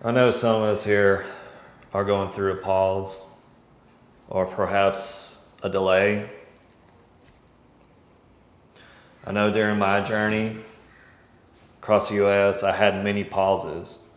I know some of us here are going through a pause or perhaps a delay. I know during my journey across the U.S., I had many pauses.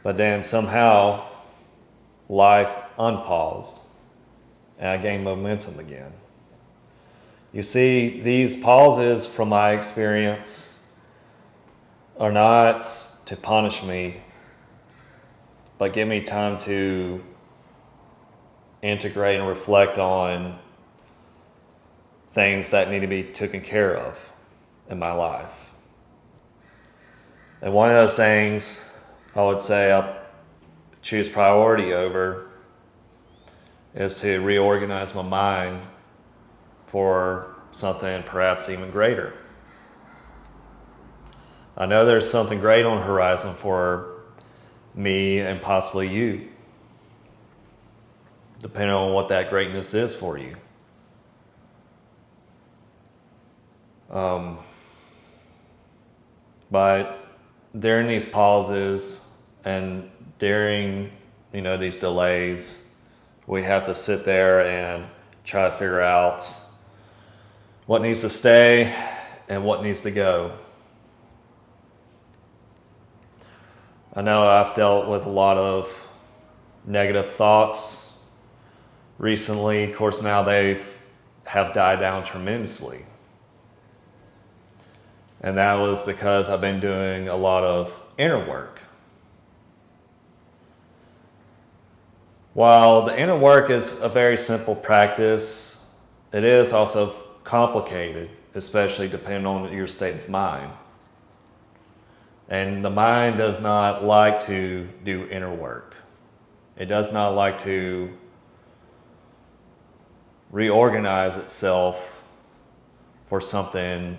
But then somehow life unpaused and I gained momentum again. You see, these pauses from my experience are not to punish me, but give me time to integrate and reflect on things that need to be taken care of in my life. And one of those things I would say I choose priority over is to reorganize my mind for something perhaps even greater. I know there's something great on the horizon for me and possibly you, depending on what that greatness is for you. But during these pauses and during, these delays, we have to sit there and try to figure out what needs to stay and what needs to go. I know I've dealt with a lot of negative thoughts recently. Of course, now they have died down tremendously. And that was because I've been doing a lot of inner work. While the inner work is a very simple practice, it is also complicated, especially depending on your state of mind. And the mind does not like to do inner work. It does not like to reorganize itself for something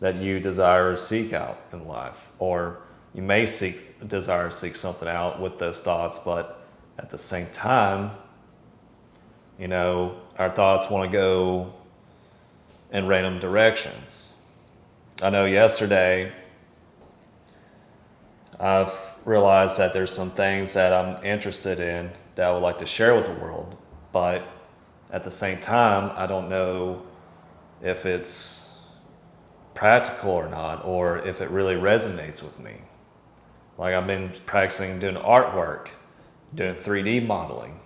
that you desire to seek out in life. Or you may desire to seek something out with those thoughts, but at the same time, our thoughts want to go in random directions. I know yesterday I've realized that there's some things that I'm interested in that I would like to share with the world, but at the same time, I don't know if it's practical or not, or if it really resonates with me. Like I've been practicing doing artwork, doing 3D modeling,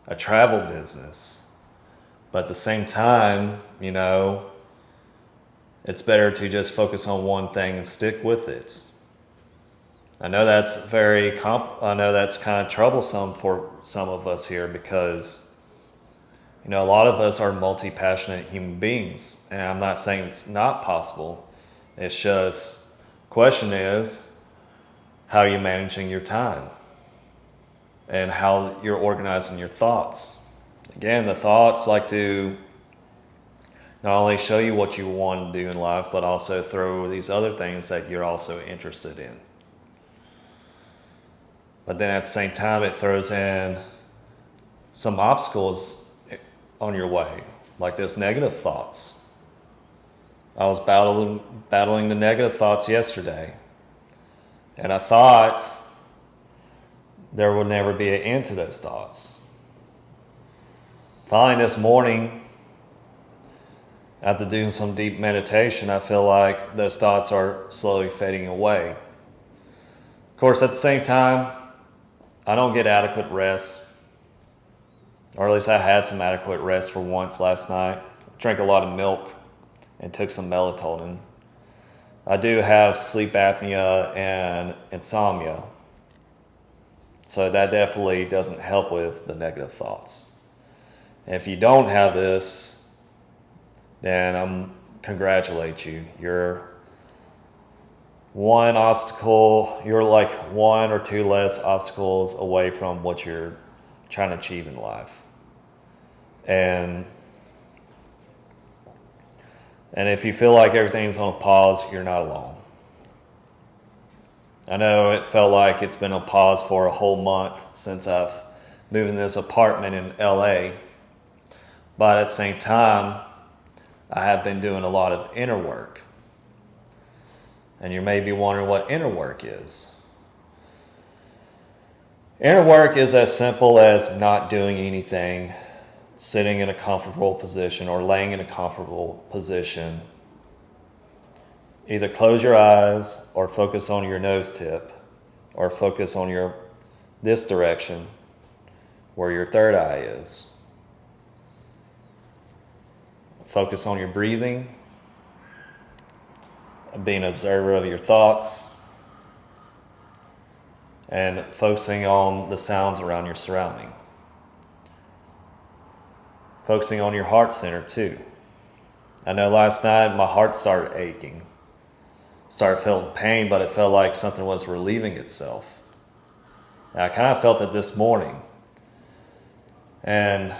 a travel business. But at the same time, it's better to just focus on one thing and stick with it. I know that's I know that's kind of troublesome for some of us here because, a lot of us are multi-passionate human beings. And I'm not saying it's not possible. It's just, question is, how are you managing your time? And how you're organizing your thoughts. Again, the thoughts like to not only show you what you want to do in life, but also throw these other things that you're also interested in. But then at the same time, it throws in some obstacles on your way, like those negative thoughts. I was battling the negative thoughts yesterday, and I thought there would never be an end to those thoughts. Finally, this morning, after doing some deep meditation, I feel like those thoughts are slowly fading away. Of course, at the same time, I don't get adequate rest, or at least I had some adequate rest for once last night. Drank a lot of milk and took some melatonin. I do have sleep apnea and insomnia, so that definitely doesn't help with the negative thoughts. And if you don't have this, then I congratulate you. You're like one or two less obstacles away from what you're trying to achieve in life. And if you feel like everything's on pause, you're not alone. I know it felt like it's been on pause for a whole month since I've moved in this apartment in LA. But at the same time, I have been doing a lot of inner work. And you may be wondering what inner work is. Inner work is as simple as not doing anything, sitting in a comfortable position or laying in a comfortable position. Either close your eyes or focus on your nose tip or focus on this direction where your third eye is. Focus on your breathing, being an observer of your thoughts, and focusing on the sounds around your surrounding. Focusing on your heart center too. I know last night my heart started aching. Started feeling pain, but it felt like something was relieving itself. And I kind of felt it this morning. And,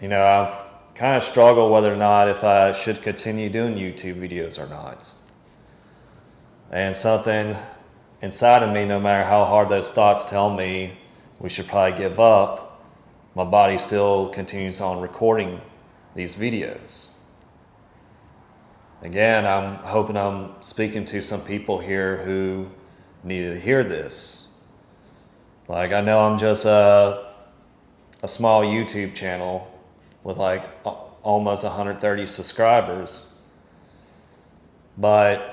I've kind of struggled whether or not if I should continue doing YouTube videos or not. And something inside of me, no matter how hard those thoughts tell me we should probably give up, my body still continues on recording these videos. Again, I'm hoping I'm speaking to some people here who needed to hear this. Like, I know I'm just a small YouTube channel with like almost 130 subscribers, but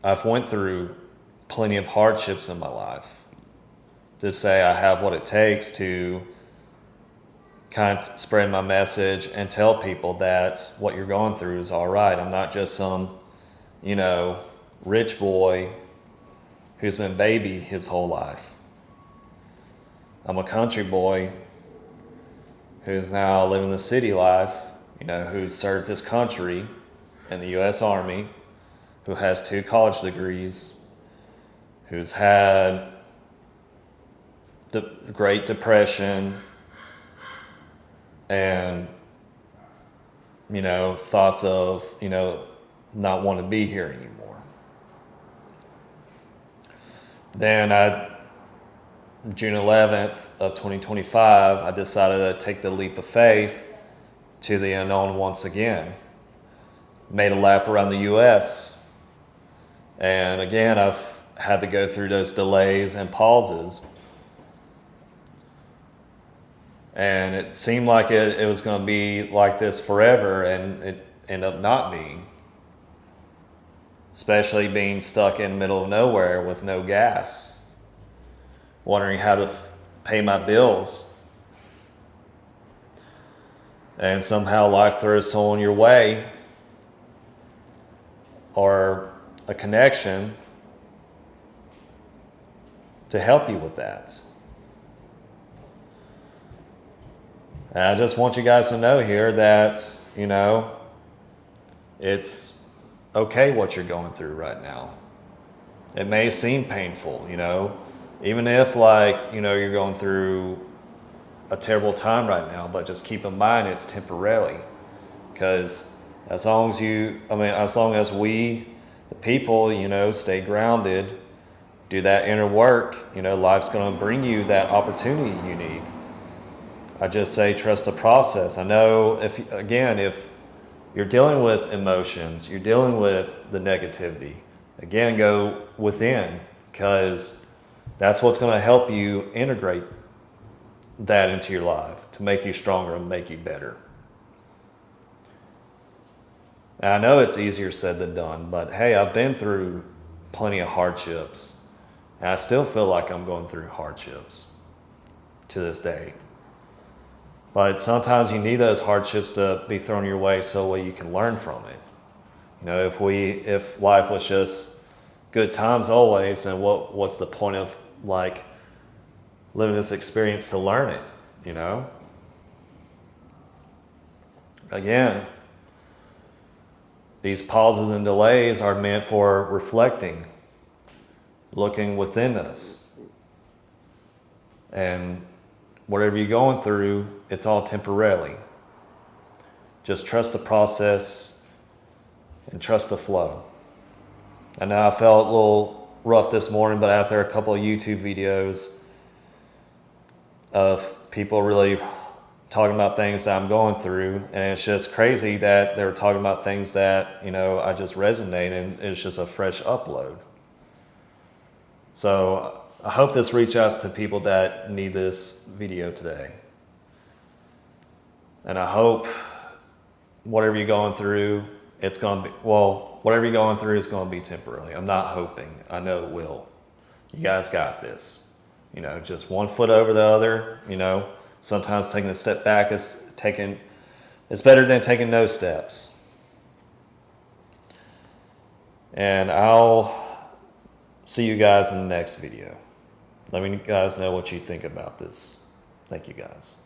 I've went through plenty of hardships in my life to say I have what it takes to kind of spread my message and tell people that what you're going through is all right. I'm not just some, rich boy who's been baby his whole life. I'm a country boy who's now living the city life, who's served his country in the U.S. Army, who has 2 college degrees, who's had the Great Depression and, thoughts of, not want to be here anymore. Then June 11th of 2025, I decided to take the leap of faith to the unknown once again. Made a lap around the U.S. And again, I've had to go through those delays and pauses. And it seemed like it was going to be like this forever, and it ended up not being. Especially being stuck in the middle of nowhere with no gas. Wondering how to pay my bills. And somehow life throws someone your way or a connection to help you with that. And I just want you guys to know here that, it's okay what you're going through right now. It may seem painful, even if you're going through a terrible time right now, but just keep in mind it's temporarily. Because as long as we, the people, stay grounded, do that inner work, life's going to bring you that opportunity you need. I just say trust the process. I know if you're dealing with emotions, you're dealing with the negativity, again, go within, because that's what's going to help you integrate that into your life to make you stronger and make you better. And I know it's easier said than done, but hey, I've been through plenty of hardships, and I still feel like I'm going through hardships to this day. But sometimes you need those hardships to be thrown your way so you can learn from it. If life was just good times always, then what's the point of living this experience to learn it, Again, these pauses and delays are meant for reflecting, looking within us. And whatever you're going through, it's all temporarily. Just trust the process and trust the flow. I know I felt a little rough this morning, but after a couple of YouTube videos of people really talking about things that I'm going through, and it's just crazy that they were talking about things that, you know, I just resonate, and it's just a fresh upload. So I hope this reaches out to people that need this video today. And I hope whatever you're going through, it's going to be, well, whatever you're going through is going to be temporary. I'm not hoping. I know it will. You guys got this. You know, just one foot over the other. You know, sometimes taking a step back is it's better than taking no steps. And I'll see you guys in the next video. Let me guys know what you think about this. Thank you guys.